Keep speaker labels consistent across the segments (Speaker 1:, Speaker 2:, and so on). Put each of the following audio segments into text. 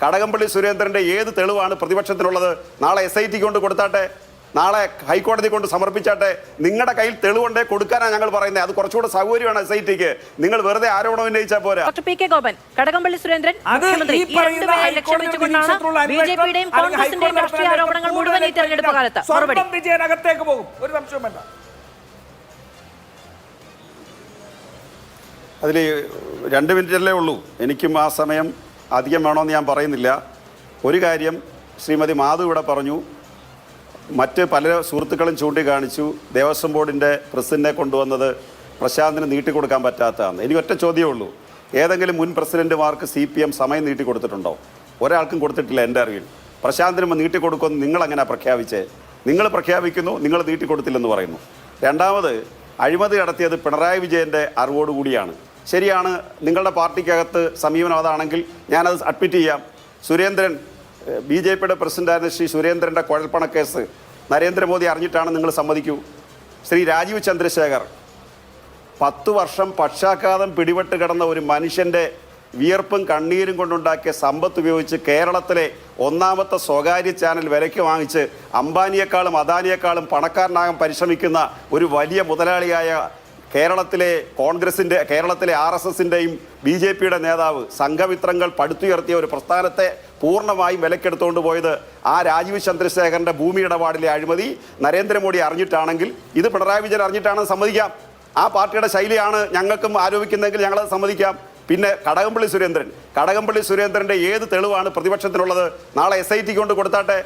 Speaker 1: കടകംപള്ളി സുരേന്ദ്രന്റെ ഏത് തെളിവാണ് പ്രതിപക്ഷത്തിനുള്ളത്? നാളെ SIT കൊണ്ട് കൊടുത്താട്ടെ, നാളെ ഹൈക്കോടതി കൊണ്ട് സമർപ്പിച്ചാട്ടെ. നിങ്ങളുടെ കയ്യിൽ തെളിവുണ്ടേ കൊടുക്കാനാണ് ഞങ്ങൾ പറയുന്നത്. അത് കുറച്ചുകൂടെ സൗകര്യമാണ് SITക്ക്. നിങ്ങൾ വെറുതെ ആരോപണം ഉന്നയിച്ചാൽ പോരാ.
Speaker 2: പി കെ ഗോപൻ, കടകംപള്ളി സുരേന്ദ്രൻ ബിജെപിയുടെയും കോൺഗ്രസിന്റെയും രാഷ്ട്രീയ ആരോപണങ്ങൾ മുഴുവൻ ഈ തെരഞ്ഞെടുപ്പ് കാലത്ത്
Speaker 3: വിജയനകത്തേക്ക് പോകും, ഒരു സംശയം വേണ്ട.
Speaker 1: അതിൽ 2 മിനിറ്റല്ലേ ഉള്ളൂ. എനിക്കും ആ സമയം അധികം വേണമെന്ന് ഞാൻ പറയുന്നില്ല. ഒരു കാര്യം ശ്രീമതി മാധു ഇവിടെ പറഞ്ഞു, മറ്റ് പല സുഹൃത്തുക്കളും ചൂണ്ടിക്കാണിച്ചു ദേവസ്വം ബോർഡിൻ്റെ പ്രസിഡന്റിനെ കൊണ്ടുവന്നത് പ്രശാന്തിന് നീട്ടിക്കൊടുക്കാൻ പറ്റാത്തതാണ്. എനിക്ക് ഒറ്റ ചോദ്യമേ ഉള്ളൂ, ഏതെങ്കിലും മുൻ പ്രസിഡന്റുമാർക്ക് CPM സമയം നീട്ടിക്കൊടുത്തിട്ടുണ്ടോ? ഒരാൾക്കും കൊടുത്തിട്ടില്ല എൻ്റെ അറിവിൽ. പ്രശാന്തിന് നീട്ടിക്കൊടുക്കുമെന്ന് നിങ്ങളെങ്ങനെ പ്രഖ്യാപിച്ചേ? നിങ്ങൾ പ്രഖ്യാപിക്കുന്നു, നിങ്ങൾ നീട്ടിക്കൊടുത്തില്ലെന്ന് പറയുന്നു. രണ്ടാമത്, അഴിമതി നടത്തിയത് പിണറായി വിജയൻ്റെ അറിവോടുകൂടിയാണ്. ശരിയാണ്, നിങ്ങളുടെ പാർട്ടിക്കകത്ത് സമീപനം അതാണെങ്കിൽ ഞാനത് അഡ്മിറ്റ് ചെയ്യാം. സുരേന്ദ്രൻ BJPയുടെ പ്രസിഡന്റായിരുന്ന ശ്രീ സുരേന്ദ്രൻ്റെ കുഴൽപ്പണക്കേസ് നരേന്ദ്രമോദി അറിഞ്ഞിട്ടാണ് നിങ്ങൾ സമ്മതിക്കൂ. ശ്രീ രാജീവ് ചന്ദ്രശേഖർ 10 വർഷം പക്ഷാഘാതം പിടിപെട്ട് കിടന്ന ഒരു മനുഷ്യൻ്റെ വിയർപ്പും കണ്ണീരും കൊണ്ടുണ്ടാക്കിയ സമ്പത്ത് ഉപയോഗിച്ച് കേരളത്തിലെ ഒന്നാമത്തെ സ്വകാര്യ ചാനൽ വിലയ്ക്ക് വാങ്ങിച്ച് അംബാനിയെക്കാളും അദാനിയെക്കാളും പണക്കാരനാകാൻ പരിശ്രമിക്കുന്ന ഒരു വലിയ മുതലാളിയായ കേരളത്തിലെ കോൺഗ്രസിൻ്റെ, കേരളത്തിലെ RSSൻ്റെയും BJPയുടെ നേതാവ് സംഘമിത്രങ്ങൾ പടുത്തുയർത്തിയ ഒരു പ്രസ്ഥാനത്തെ പൂർണ്ണമായും വിലക്കെടുത്തുകൊണ്ട് പോയത് ആ രാജീവ് ചന്ദ്രശേഖരൻ്റെ ഭൂമി ഇടപാടിലെ അഴിമതി നരേന്ദ്രമോദി അറിഞ്ഞിട്ടാണെങ്കിൽ, ഇത് പിണറായി വിജയൻ അറിഞ്ഞിട്ടാണെന്ന് സമ്മതിക്കാം. ആ പാർട്ടിയുടെ ശൈലിയാണ് ഞങ്ങൾക്കും ആരോപിക്കുന്നതെങ്കിൽ ഞങ്ങളത് സമ്മതിക്കാം. പിന്നെ കടകംപള്ളി സുരേന്ദ്രന്റെ ഏത് തെളിവാണ് പ്രതിപക്ഷത്തിനുള്ളത്? നാളെ SIT കൊണ്ട് കൊടുത്താട്ടെ,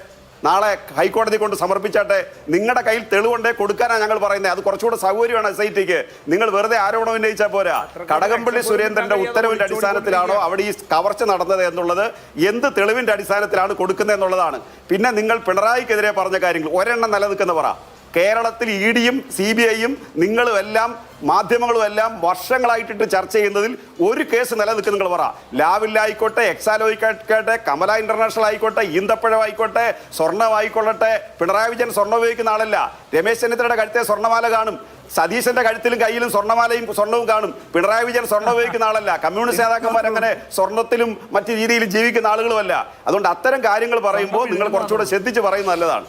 Speaker 1: നാളെ ഹൈക്കോടതി കൊണ്ട് സമർപ്പിച്ചാട്ടെ. നിങ്ങളുടെ കയ്യിൽ തെളിവുണ്ടേ കൊടുക്കാനാണ് ഞങ്ങൾ പറയുന്നത്. അത് കുറച്ചുകൂടെ സൗകര്യമാണ് SITക്ക്. നിങ്ങൾ വെറുതെ ആരോപണം ഉന്നയിച്ചാൽ പോരാ. കടകംപള്ളി സുരേന്ദ്രന്റെ ഉത്തരവിന്റെ അടിസ്ഥാനത്തിലാണോ അവിടെ ഈ കവർച്ച നടന്നത് എന്നുള്ളത്, എന്ത് തെളിവിന്റെ അടിസ്ഥാനത്തിലാണ് കൊടുക്കുന്നത് എന്നുള്ളതാണ്. പിന്നെ നിങ്ങൾ പിണറായിക്കെതിരെ പറഞ്ഞ കാര്യങ്ങൾ ഒരെണ്ണം നിലനിൽക്കുന്ന പറ. കേരളത്തിൽ EDയും CBIയും നിങ്ങളും എല്ലാം മാധ്യമങ്ങളും എല്ലാം വർഷങ്ങളായിട്ടിട്ട് ചർച്ച ചെയ്യുന്നതിൽ ഒരു കേസ് നിലനിൽക്കുന്ന നിങ്ങൾ പറ. ലാവില്ലായിക്കോട്ടെ, എക്സാലോയിക്കോട്ടെ, കമല ഇന്റർനാഷണൽ ആയിക്കോട്ടെ, ഈന്തപ്പഴം ആയിക്കോട്ടെ, സ്വർണ്ണമായിക്കൊള്ളട്ടെ. പിണറായി വിജയൻ സ്വർണ്ണം ഉപയോഗിക്കുന്ന ആളല്ല. രമേശ് ചെന്നിത്തലയുടെ കഴുത്തെ സ്വർണ്ണമാല കാണും, സതീശന്റെ കഴുത്തിലും കയ്യിലും സ്വർണ്ണവും കാണും. പിണറായി വിജയൻ സ്വർണ്ണം ഉപയോഗിക്കുന്ന ആളല്ല. കമ്മ്യൂണിസ്റ്റ് നേതാക്കന്മാർ അങ്ങനെ സ്വർണ്ണത്തിലും മറ്റു രീതിയിലും ജീവിക്കുന്ന ആളുകളുമല്ല. അതുകൊണ്ട് അത്തരം കാര്യങ്ങൾ പറയുമ്പോൾ നിങ്ങൾ കുറച്ചുകൂടെ ശ്രദ്ധിച്ച് പറയുന്നത് നല്ലതാണ്.